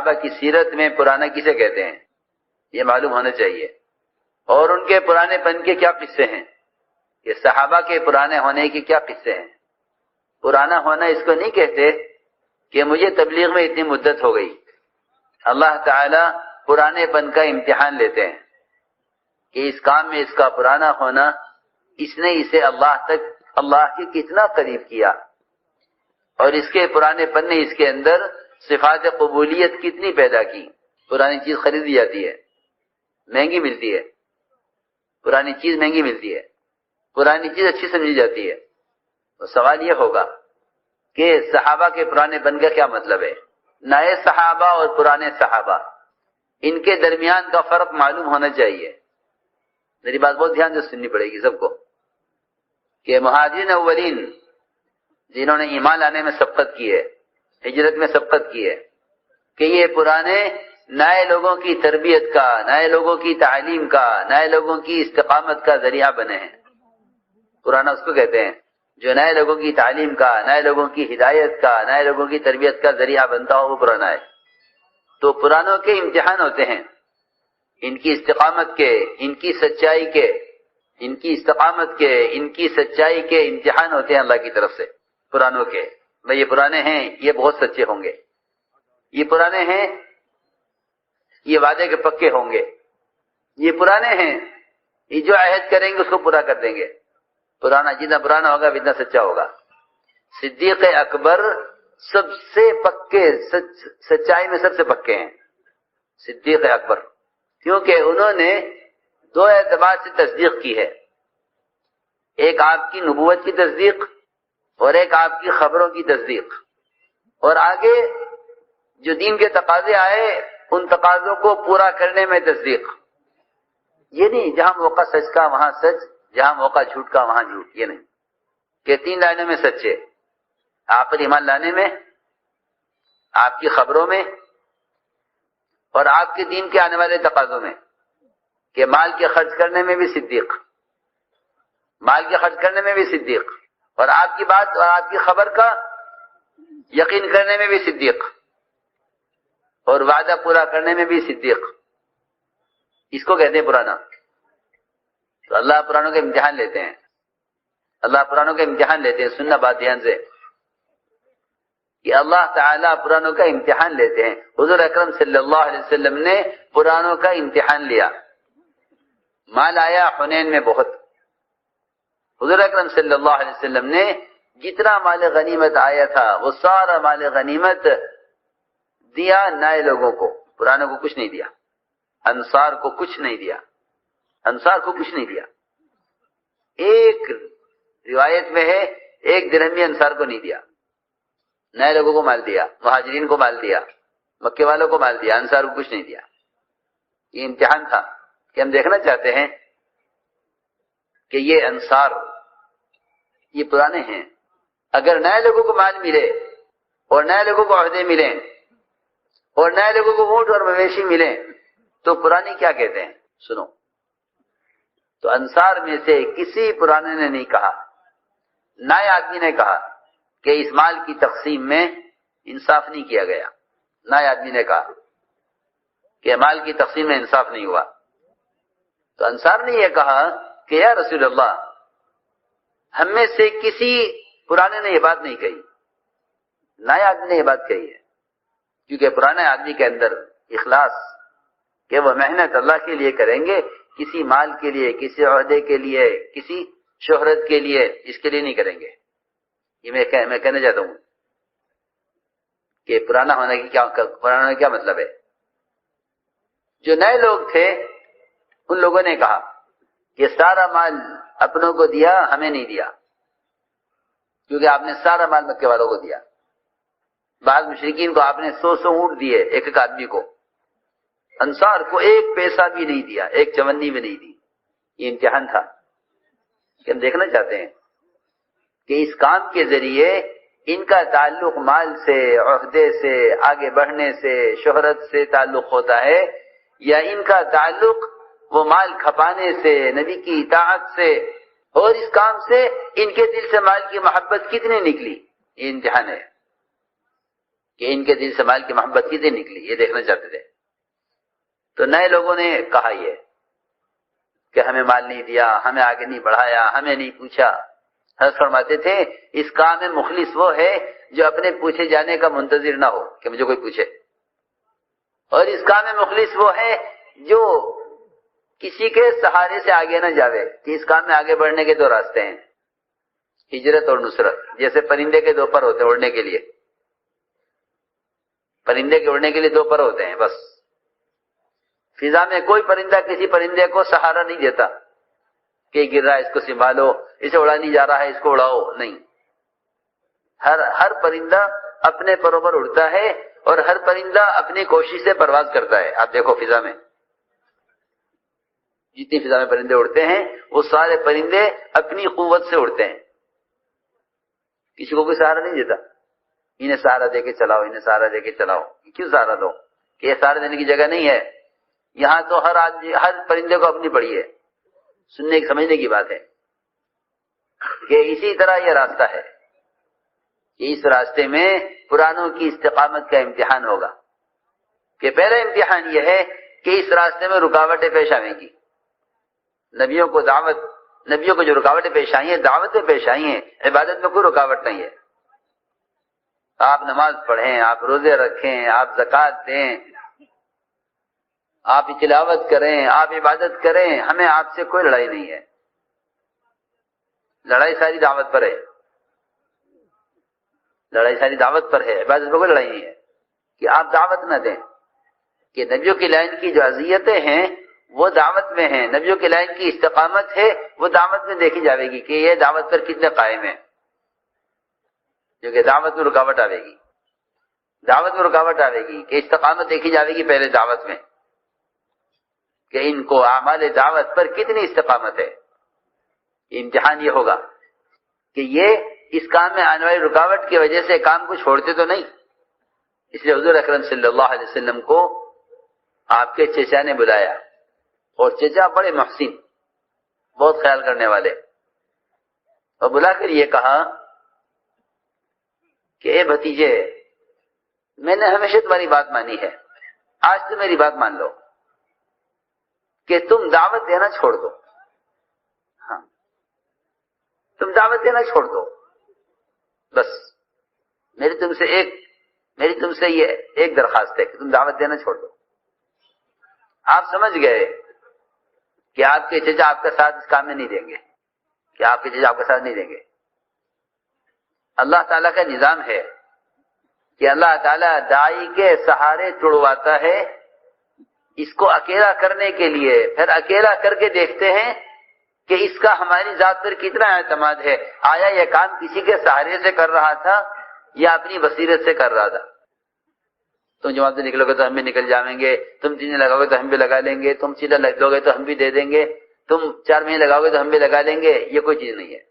صحابہ کی سیرت میں پرانا کسے کہتے ہیں یہ معلوم ہونا چاہیے، اور ان کے پرانے پن کے کیا قصے ہیں، کہ صحابہ کے پرانے ہونے کے کیا قصے ہیں۔ پرانا ہونا اس کو نہیں کہتے کہ مجھے تبلیغ میں اتنی مدت ہو گئی، اللہ تعالی پرانے پن کا امتحان لیتے ہیں کہ اس کام میں اس کا پرانا ہونا، اس نے اسے اللہ کے کتنا قریب کیا، اور اس کے پرانے پن نے اس کے اندر صفات قبولیت کتنی پیدا کی۔ پرانی چیز خریدی جاتی ہے، مہنگی ملتی ہے، پرانی چیز مہنگی ملتی ہے، پرانی چیز اچھی سمجھی جاتی ہے۔ تو سوال یہ ہوگا کہ صحابہ کے پرانے پن کا کیا مطلب ہے؟ نئے صحابہ اور پرانے صحابہ، ان کے درمیان کا فرق معلوم ہونا چاہیے۔ میری بات بہت دھیان سے سننی پڑے گی سب کو، کہ مہاجرین اولین جنہوں نے ایمان لانے میں سبقت کی ہے، ہجرت میں سبقت کی ہے، کہ یہ پرانے نئے لوگوں کی تربیت کا، نئے لوگوں کی تعلیم کا، نئے لوگوں کی استقامت کا ذریعہ بنے ہیں۔ پرانا اس کو کہتے ہیں جو نئے لوگوں کی تعلیم کا، نئے لوگوں کی ہدایت کا، نئے لوگوں کی تربیت کا ذریعہ بنتا ہو، وہ پرانا ہے۔ تو پرانوں کے امتحان ہوتے ہیں، ان کی استقامت کے، ان کی سچائی کے، ان کی استقامت کے، ان کی سچائی کے امتحان ہوتے ہیں اللہ کی طرف سے پرانوں کے۔ بھئی یہ پرانے ہیں، یہ بہت سچے ہوں گے، یہ پرانے ہیں، یہ وعدے کے پکے ہوں گے، یہ پرانے ہیں، یہ جو عہد کریں گے اس کو پورا کر دیں گے۔ پرانا جتنا پرانا ہوگا اتنا سچا ہوگا۔ صدیق اکبر سب سے پکے، سچائی میں سب سے پکے ہیں صدیق اکبر، کیونکہ انہوں نے دو اعتبار سے تصدیق کی ہے، ایک آپ کی نبوت کی تصدیق اور ایک آپ کی خبروں کی تصدیق، اور آگے جو دین کے تقاضے آئے ان تقاضوں کو پورا کرنے میں تصدیق۔ یہ نہیں جہاں موقع سچ کا وہاں سچ، جہاں موقع جھوٹ کا وہاں جھوٹ، یہ نہیں کہ تین لائنوں میں سچے، آپ پر ایمان لانے میں، آپ کی خبروں میں، اور آپ کے دین کے آنے والے تقاضوں میں، کہ مال کے خرچ کرنے میں بھی صدیق، مال کے خرچ کرنے میں بھی صدیق، اور آپ کی بات اور آپ کی خبر کا یقین کرنے میں بھی صدیق، اور وعدہ پورا کرنے میں بھی صدیق۔ اس کو کہتے ہیں پرانا۔ تو اللہ پرانوں کے امتحان لیتے ہیں، اللہ پرانوں کے امتحان لیتے ہیں۔ سننا بات دھیان سے کہ اللہ تعالیٰ پرانوں کا امتحان لیتے ہیں۔ حضور اکرم صلی اللہ علیہ وسلم نے پرانوں کا امتحان لیا۔ مال آیا حنین میں بہت، حضور اکرم صلی اللہ علیہ وسلم نے جتنا مال غنیمت آیا تھا وہ سارا مال غنیمت دیا نئے لوگوں کو، پرانوں کو کچھ نہیں دیا، انصار کو کچھ نہیں دیا، انصار کو کچھ نہیں دیا۔ ایک روایت میں ہے ایک درہم بھی انصار کو نہیں دیا، نئے لوگوں کو مال دیا، مہاجرین کو مال دیا، مکے والوں کو مال دیا، انصار کو کچھ نہیں دیا۔ یہ امتحان تھا کہ ہم دیکھنا چاہتے ہیں کہ یہ انصار یہ پرانے ہیں، اگر نئے لوگوں کو مال ملے اور نئے لوگوں کو عہدے ملیں اور نئے لوگوں کو اونٹ اور مویشی ملیں تو پرانی کیا کہتے ہیں؟ سنو، تو انصار میں سے کسی پرانے نے نہیں کہا، نئے آدمی نے کہا کہ اس مال کی تقسیم میں انصاف نہیں کیا گیا۔ نئے آدمی نے کہا کہ مال کی تقسیم میں انصاف نہیں ہوا۔ تو انصار نے یہ کہا کہ یا رسول اللہ، ہم میں سے کسی پرانے نے یہ بات نہیں کہی، نئے آدمی نے یہ بات کہی ہے، کیونکہ پرانے آدمی کے اندر اخلاص کہ وہ محنت اللہ کے لیے کریں گے، کسی مال کے لیے، کسی عہدے کے لیے، کسی شہرت کے لیے، اس کے لیے نہیں کریں گے۔ یہ میں کہنا چاہتا ہوں کہ پرانا ہونے کا کیا مطلب ہے؟ جو نئے لوگ تھے ان لوگوں نے کہا کہ سارا مال اپنوں کو دیا، ہمیں نہیں دیا، کیونکہ آپ نے سارا مال مکے والوں کو دیا۔ بعض مشرکین کو آپ نے 100 اونٹ دیے ایک ایک آدمی کو، انصار کو ایک پیسہ بھی نہیں دیا، ایک چونی بھی نہیں دی۔ یہ امتحان تھا کہ ہم دیکھنا چاہتے ہیں کہ اس کام کے ذریعے ان کا تعلق مال سے، عہدے سے، آگے بڑھنے سے، شہرت سے تعلق ہوتا ہے، یا ان کا تعلق وہ مال کھپانے سے، نبی کی اطاعت سے، اور اس کام سے ان کے دل سے مال کی محبت کتنی نکلی۔ یہ امتحان ہے۔ کہ ان کے دل سے مال کی محبت کتنی نکلی، یہ دیکھنا چاہتے تھے. تو نئے لوگوں نے کہا یہ کہ ہمیں مال نہیں دیا، ہمیں آگے نہیں بڑھایا، ہمیں نہیں پوچھا. حضرت فرماتے تھے اس کام میں مخلص وہ ہے جو اپنے پوچھے جانے کا منتظر نہ ہو کہ مجھے کوئی پوچھے، اور اس کام میں مخلص وہ ہے جو کسی کے سہارے سے آگے نہ جاوے. کہ اس کام میں آگے بڑھنے کے دو راستے ہیں، ہجرت اور نصرت. جیسے پرندے کے دو پر ہوتے ہیں اڑنے کے لیے، پرندے کے اڑنے کے لیے دو پر ہوتے ہیں بس. فضا میں کوئی پرندہ کسی پرندے کو سہارا نہیں دیتا کہ گر رہا ہے اس کو سنبھالو، اسے اڑا نہیں جا رہا ہے اس کو اڑاؤ، نہیں. ہر پرندہ اپنے پروں پر اڑتا ہے اور ہر پرندہ اپنی کوشش سے پرواز کرتا ہے. آپ دیکھو فضا میں جتنی فضا میں پرندے اڑتے ہیں وہ سارے پرندے اپنی قوت سے اڑتے ہیں، کسی کو کوئی سہارا نہیں دیتا. انہیں سہارا دے کے چلاؤ، انہیں سہارا دے کے چلاؤ. کیوں سہارا دو؟ کہ یہ سہارا دینے کی جگہ نہیں ہے. یہاں تو ہر آدمی، ہر پرندے کو اپنی پڑی ہے. سننے سمجھنے کی بات ہے کہ اسی طرح یہ راستہ ہے کہ اس راستے میں پرانوں کی استقامت کا امتحان ہوگا. کہ پہلا امتحان یہ ہے کہ اس راستے میں رکاوٹیں پیش آئیں گی. نبیوں کو جو رکاوٹیں پیش آئی ہیں دعوت میں پیش آئی ہیں، عبادت میں کوئی رکاوٹ نہیں ہے. آپ نماز پڑھیں، آپ روزے رکھیں، آپ زکوٰۃ دیں، آپ تلاوت کریں، آپ عبادت کریں، ہمیں آپ سے کوئی لڑائی نہیں ہے. لڑائی ساری دعوت پر ہے، لڑائی ساری دعوت پر ہے، عبادت پر کوئی لڑائی نہیں ہے. کہ آپ دعوت نہ دیں. کہ نبیوں کی لائن کی جو اذیتیں ہیں وہ دعوت میں ہیں، نبیوں کی لائن کی استقامت ہے وہ دعوت میں دیکھی جاوے گی کہ یہ دعوت پر کتنے قائم ہیں. جو کہ دعوت میں رکاوٹ آئے گی، دعوت میں رکاوٹ آئے گی کہ استقامت دیکھی جاوے گی پہلے دعوت میں کہ ان کو اعمال دعوت پر کتنی استقامت ہے. امتحان یہ ہوگا کہ یہ اس کام میں آنے والی رکاوٹ کی وجہ سے کام کو چھوڑتے تو نہیں. اس لیے حضور اکرم صلی اللہ علیہ وسلم کو آپ کے چچا نے بلایا، اور چچا بڑے محسن، بہت خیال کرنے والے، اور بلا کر یہ کہا کہ اے بھتیجے، میں نے ہمیشہ تمہاری بات مانی ہے، آج تو میری بات مان لو کہ تم دعوت دینا چھوڑ دو. ہاں، تم دعوت دینا چھوڑ دو. بس میری تم سے یہ ایک درخواست ہے کہ تم دعوت دینا چھوڑ دو. آپ سمجھ گئے کہ آپ کے چچا آپ کا ساتھ اس کام میں نہیں دیں گے، کہ آپ کے چچا آپ کا ساتھ نہیں دیں گے. اللہ تعالیٰ کا نظام ہے کہ اللہ تعالیٰ داعی کے سہارے چھڑواتا ہے اس کو اکیلا کرنے کے لیے، پھر اکیلا کر کے دیکھتے ہیں کہ اس کا ہماری ذات پر کتنا اعتماد ہے. آیا یہ کام کسی کے سہارے سے کر رہا تھا یا اپنی بصیرت سے کر رہا تھا؟ تم جماعت سے نکلو گے تو ہم بھی نکل جائیں گے، تم 3 دن لگاؤ گے تو ہم بھی لگا لیں گے، تم سیدھا لو گے تو ہم بھی دے دیں گے، تم 4 مہینے لگاؤ گے تو ہم بھی لگا لیں گے. یہ کوئی چیز نہیں ہے،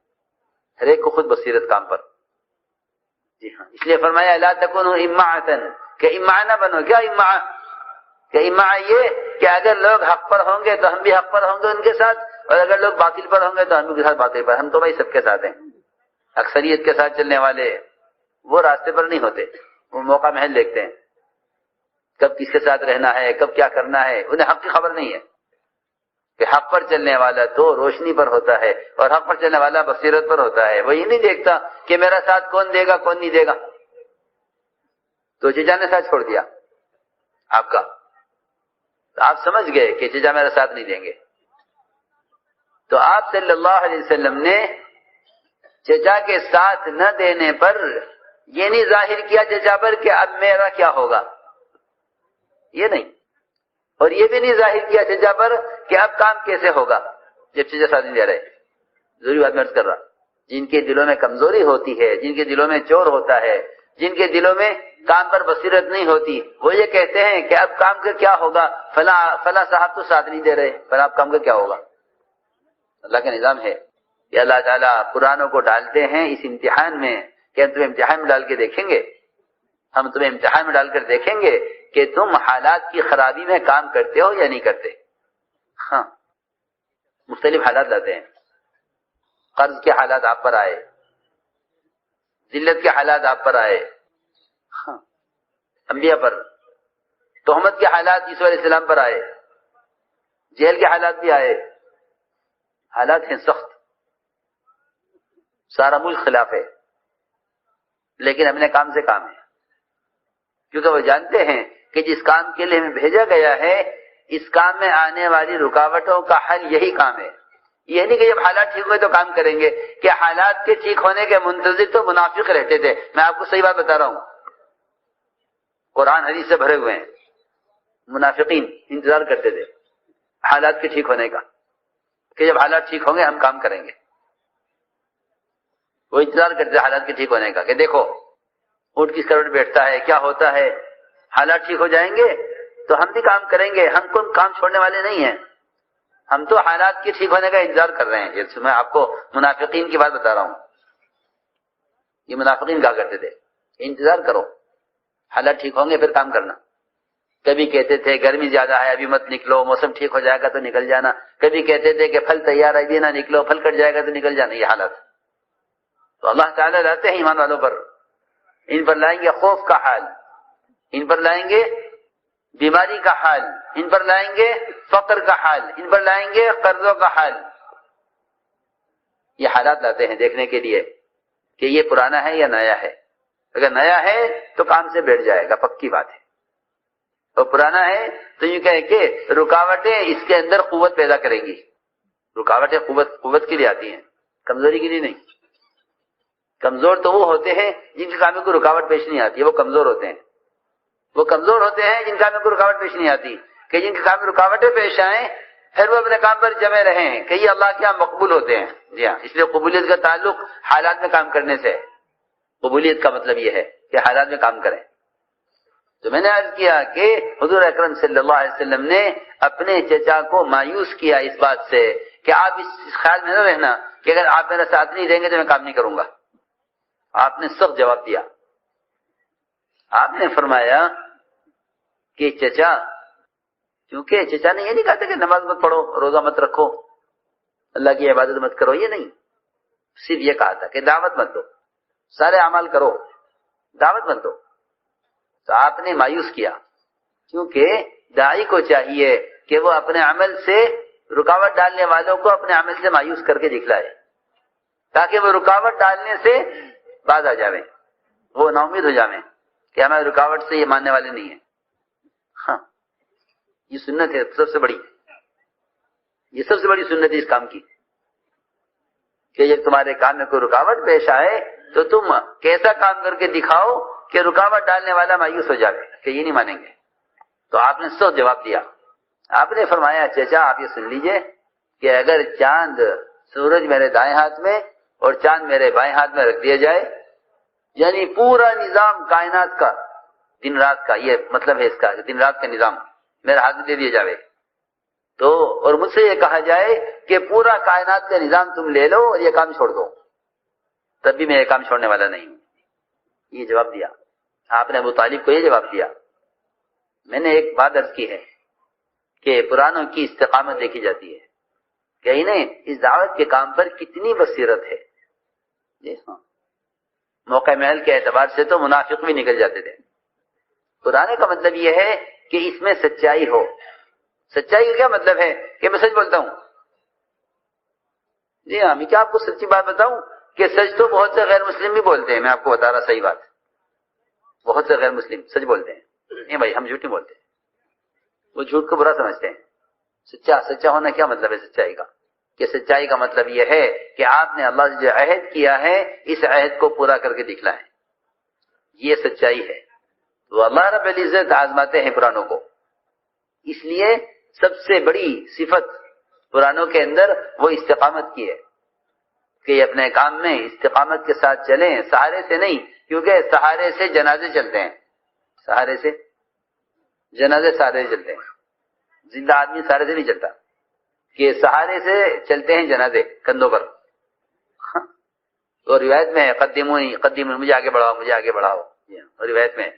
ہر ایک کو خود بصیرت کام پر. جی ہاں، اس لیے فرمایا لا تکونوا امعۃ، کہ امع نہ بنو. کیا امع؟ کہ امع یہ کہ اگر لوگ حق پر ہوں گے تو ہم بھی حق پر ہوں گے ان کے ساتھ، اور اگر لوگ باطل پر ہوں گے تو ہم بھی ان کے ساتھ باطل پر. ہم تو بھائی سب کے ساتھ ہیں. اکثریت کے ساتھ چلنے والے وہ راستے پر نہیں ہوتے، وہ موقع محل دیکھتے ہیں کب کس کے ساتھ رہنا ہے، کب کیا کرنا ہے. انہیں حق کی خبر نہیں ہے کہ حق پر چلنے والا تو روشنی پر ہوتا ہے اور حق پر چلنے والا بصیرت پر ہوتا ہے. وہ یہ نہیں دیکھتا کہ میرا ساتھ کون دے گا کون نہیں دے گا. تو چچا نے ساتھ چھوڑ دیا آپ کا، تو آپ سمجھ گئے کہ چچا میرا ساتھ نہیں دیں گے. تو آپ صلی اللہ علیہ وسلم نے چچا کے ساتھ نہ دینے پر یہ نہیں ظاہر کیا چچا پر کہ اب میرا کیا ہوگا، یہ نہیں. اور یہ بھی نہیں ظاہر کیا چچا پر کہ اب کام کیسے ہوگا جب چچا ساتھ نہیں دے رہے. ضروری بات میں عرض کر رہا، جن کے دلوں میں کمزوری ہوتی ہے، جن کے دلوں میں چور ہوتا ہے، جن کے دلوں میں کام پر بصیرت نہیں ہوتی، وہ یہ کہتے ہیں کہ اب کام کا کیا ہوگا، فلاں صاحب تو ساتھ نہیں دے رہے، فلاں اب کام کا کیا ہوگا. اللہ کا نظام ہے کہ اللہ تعالیٰ قرآنوں کو ڈالتے ہیں اس امتحان میں کہ ہم تمہیں امتحان میں ڈال کے دیکھیں گے، ہم تمہیں امتحان میں ڈال کر دیکھیں گے کہ تم حالات کی خرابی میں کام کرتے ہو یا نہیں کرتے. ہاں، مختلف حالات لاتے ہیں. قرض کے حالات آپ پر آئے، ذلت کے حالات آپ پر آئے. ہاں، انبیاء پر تہمت کے حالات یوسف علیہ السلام پر آئے، جیل کے حالات بھی آئے، حالات ہیں سخت، سارا ملک خلاف ہے، لیکن اپنے کام سے کام ہے، کیونکہ وہ جانتے ہیں کہ جس کام کے لیے ہمیں بھیجا گیا ہے اس کام میں آنے والی رکاوٹوں کا حل یہی کام ہے۔ یہ نہیں کہ جب حالات ٹھیک ہوئے تو کام کریں گے، کہ حالات کے ٹھیک ہونے کے منتظر تو منافق رہتے تھے۔ میں آپ کو صحیح بات بتا رہا ہوں، قرآن حدیث سے بھرے ہوئے ہیں، منافقین انتظار کرتے تھے حالات کے ٹھیک ہونے کا، کہ جب حالات ٹھیک ہوں گے ہم کام کریں گے۔ وہ انتظار کرتے تھے حالات کے ٹھیک ہونے کا، کہ دیکھو اونٹ کس کروٹ بیٹھتا ہے، کیا ہوتا ہے، حالات ٹھیک ہو جائیں گے تو ہم بھی کام کریں گے، ہم کو کام چھوڑنے والے نہیں ہیں، ہم تو حالات کے ٹھیک ہونے کا انتظار کر رہے ہیں۔ یہ میں آپ کو منافقین کی بات بتا رہا ہوں، یہ منافقین کہا کرتے تھے انتظار کرو، حالات ٹھیک ہوں گے پھر کام کرنا۔ کبھی کہتے تھے گرمی زیادہ ہے ابھی مت نکلو، موسم ٹھیک ہو جائے گا تو نکل جانا، کبھی کہتے تھے کہ پھل تیار ہے ابھی نہ نکلو، پھل کٹ جائے گا تو نکل جانا۔ یہ حالات تو اللہ تعالیٰ لاتے ہیں ایمان والوں پر، ان پر لائیں گے خوف کا حال، ان پر لائیں گے بیماری کا حال، ان پر لائیں گے فقر کا حال، ان پر لائیں گے قرضوں کا حال۔ یہ حالات لاتے ہیں دیکھنے کے لیے کہ یہ پرانا ہے یا نیا ہے۔ اگر نیا ہے تو کام سے بیٹھ جائے گا، پکی بات ہے، اور پرانا ہے تو یہ کہے کہ رکاوٹیں اس کے اندر قوت پیدا کریں گی۔ رکاوٹیں قوت کے لیے آتی ہیں، کمزوری کے لیے نہیں۔ کمزور تو وہ ہوتے ہیں جن کے کام میں کوئی رکاوٹ پیش نہیں آتی، وہ کمزور ہوتے ہیں۔ وہ کمزور ہوتے ہیں جن کام میں کوئی رکاوٹ پیش نہیں آتی، کہ جن کے کام میں رکاوٹیں پیش آئیں پھر وہ اپنے کام پر جمے رہے ہیں، کہ یہ اللہ کے یہاں مقبول ہوتے ہیں۔ جی ہاں، اس لیے قبولیت کا تعلق حالات میں کام کرنے سے ہے۔ قبولیت کا مطلب یہ ہے کہ حالات میں کام کریں۔ تو میں نے عرض کیا کہ حضور اکرم صلی اللہ علیہ وسلم نے اپنے چچا کو مایوس کیا اس بات سے کہ آپ اس خیال میں نہ رہنا کہ اگر آپ میرا ساتھ نہیں دیں گے تو میں کام نہیں کروں گا۔ آپ نے سخت جواب دیا، آپ نے فرمایا کہ چچا، کیونکہ چچا نے یہ نہیں کہا تھا کہ نماز مت پڑھو، روزہ مت رکھو، اللہ کی عبادت مت کرو، یہ نہیں، صرف یہ کہا تھا کہ دعوت مت دو، سارے اعمال کرو، دعوت مت دو۔ تو آپ نے مایوس کیا، کیونکہ داعی کو چاہیے کہ وہ اپنے عمل سے رکاوٹ ڈالنے والوں کو اپنے عمل سے مایوس کر کے دکھلائے، تاکہ وہ رکاوٹ ڈالنے سے باز آ جاویں، وہ نا امید ہو جاویں کہ ہماری رکاوٹ سے یہ ماننے والے نہیں ہیں۔ ہاں، یہ سنت ہے سب سے بڑی، یہ سب سے بڑی سنت ہے اس کام کی، کہ جب تمہارے کام میں کوئی رکاوٹ پیش آئے تو تم کیسا کام کر کے دکھاؤ کہ رکاوٹ ڈالنے والا مایوس ہو جائے کہ یہ نہیں مانیں گے۔ تو آپ نے سب جواب دیا، آپ نے فرمایا چچا آپ یہ سن لیجئے کہ اگر چاند سورج میرے دائیں ہاتھ میں اور چاند میرے بائیں ہاتھ میں رکھ دیا جائے، یعنی پورا نظام کائنات کا دن رات کا، یہ مطلب ہے اس کا دن رات کا نظام میرے ہاتھ میں دے دیا جائے تو، اور مجھ سے یہ کہا جائے کہ پورا کائنات کا نظام تم لے لو اور یہ کام چھوڑ دو، تب بھی میں یہ کام چھوڑنے والا نہیں ہوں۔ یہ جواب دیا آپ نے ابو طالب کو، یہ جواب دیا۔ میں نے ایک بات عرض کی ہے کہ پرانوں کی استقامت دیکھی جاتی ہے کہ انہیں اس دعوت کے کام پر کتنی بصیرت ہے۔ جی ہاں، موقع محل کے اعتبار سے تو منافق بھی نکل جاتے تھے۔ پرانے کا مطلب یہ ہے کہ اس میں سچائی ہو۔ سچائی کا کیا مطلب ہے کہ میں سچ بولتا ہوں۔ جی ہاں، میں کیا آپ کو سچی بات بتاؤں کہ سچ تو بہت سے غیر مسلم بھی بولتے ہیں، میں آپ کو بتا رہا صحیح بات، بہت سے غیر مسلم سچ بولتے ہیں، نہیں بھائی ہم جھوٹ نہیں بولتے، وہ جھوٹ کو برا سمجھتے ہیں۔ سچا ہونا کیا مطلب ہے سچائی کا؟ کہ سچائی کا مطلب یہ ہے کہ آپ نے اللہ سے جو عہد کیا ہے اس عہد کو پورا کر کے دکھلائیں، یہ سچائی ہے۔ تو اللہ رب العزت آزماتے ہیں پرانوں کو، اس لیے سب سے بڑی صفت پرانوں کے اندر وہ استقامت کی ہے کہ یہ اپنے کام میں استقامت کے ساتھ چلیں، سہارے سے نہیں، کیونکہ سہارے سے جنازے چلتے ہیں، سہارے سے جنازے سہارے سے چلتے ہیں، زندہ آدمی سہارے سے نہیں چلتا، کہ سہارے سے چلتے ہیں جنازے کندھوں پر۔ تو روایت میں ہے قدمونی قدمونی، مجھے آگے بڑھاؤ مجھے آگے بڑھاؤ، اور روایت میں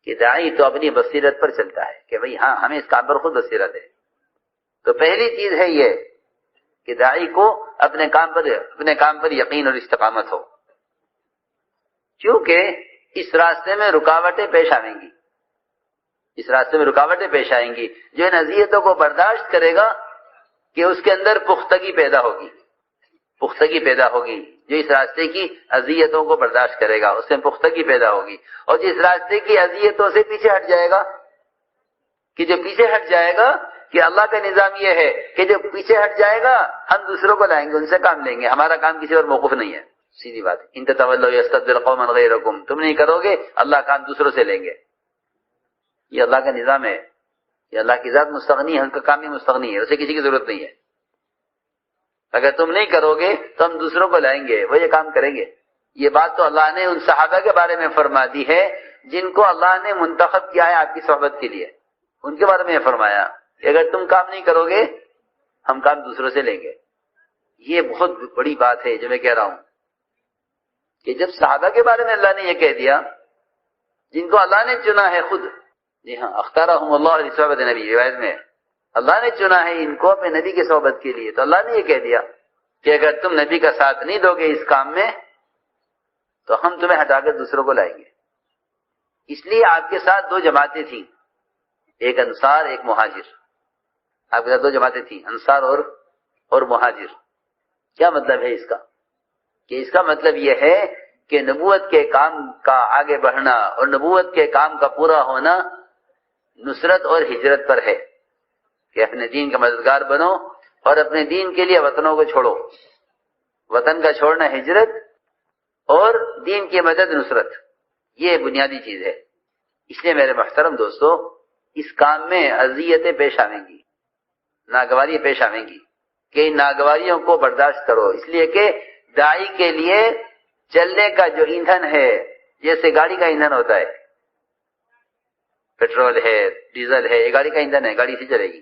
کہ داعی تو اپنی بصیرت پر چلتا ہے کہ بھئی ہاں ہمیں اس کام پر خود بصیرت ہے۔ تو پہلی چیز ہے یہ کہ داعی کو اپنے کام پر یقین اور استقامت ہو، کیونکہ اس راستے میں رکاوٹیں پیش آئیں گی، اس راستے میں رکاوٹیں پیش آئیں گی۔ جو ان اذیتوں کو برداشت کرے گا کہ اس کے اندر پختگی پیدا ہوگی، پختگی پیدا ہوگی۔ جو اس راستے کی اذیتوں کو برداشت کرے گا اس میں پختگی پیدا ہوگی، اور جس راستے کی اذیتوں سے پیچھے ہٹ جائے گا، کہ جو پیچھے ہٹ جائے گا، کہ اللہ کا نظام یہ ہے کہ جو پیچھے ہٹ جائے گا ہم دوسروں کو لائیں گے، ان سے کام لیں گے، ہمارا کام کسی اور موقف نہیں ہے۔ سیدھی بات ہے، ان تتولوا یستبدل قوما غیرکم، تم نہیں کرو گے اللہ کام دوسروں سے لیں گے۔ یہ اللہ کا نظام ہے، یہ اللہ کی ذات مستغنی ہے، ان کا کام بھی مستغنی ہے، اسے کسی کی ضرورت نہیں ہے۔ اگر تم نہیں کرو گے تو ہم دوسروں کو لائیں گے، وہ یہ کام کریں گے۔ یہ بات تو اللہ نے ان صحابہ کے بارے میں فرما دی ہے جن کو اللہ نے منتخب کیا ہے آپ کی صحبت کے لیے، ان کے بارے میں فرمایا کہ اگر تم کام نہیں کرو گے ہم کام دوسروں سے لیں گے۔ یہ بہت بڑی بات ہے جو میں کہہ رہا ہوں کہ جب صحابہ کے بارے میں اللہ نے یہ کہہ دیا جن کو اللہ نے چنا ہے خود، جی ہاں، اختارہم اللہ لصحبۃ نبی، روایت میں اللہ نے چنا ہے ان کو اپنے نبی کی صحبت کے لیے، تو اللہ نے یہ کہہ دیا کہ اگر تم نبی کا ساتھ نہیں دو گے اس کام میں تو ہم تمہیں ہٹا کر دوسروں کو لائیں گے۔ اس لیے آپ کے ساتھ دو جماعتیں تھیں، ایک انصار ایک مہاجر، آپ کے ساتھ دو جماعتیں تھیں، انصار اور مہاجر۔ کیا مطلب ہے اس کا؟ کہ اس کا مطلب یہ ہے کہ نبوت کے کام کا آگے بڑھنا اور نبوت کے کام کا پورا ہونا نصرت اور ہجرت پر ہے، کہ اپنے دین کا مددگار بنو اور اپنے دین کے لیے وطنوں کو چھوڑو، وطن کا چھوڑنا ہجرت اور دین کی مدد نصرت، یہ بنیادی چیز ہے۔ اس لیے میرے محترم دوستو، اس کام میں اذیتیں پیش آئیں گی، ناگواریاں پیش آئیں گی، کہ ان ناگواریوں کو برداشت کرو، اس لیے کہ داعی کے لیے چلنے کا جو ایندھن ہے جیسے گاڑی کا ایندھن ہوتا ہے، پیٹرول ہے، ڈیزل ہے، یہ گاڑی کا ایندھن ہے، گاڑی سے چلے گی۔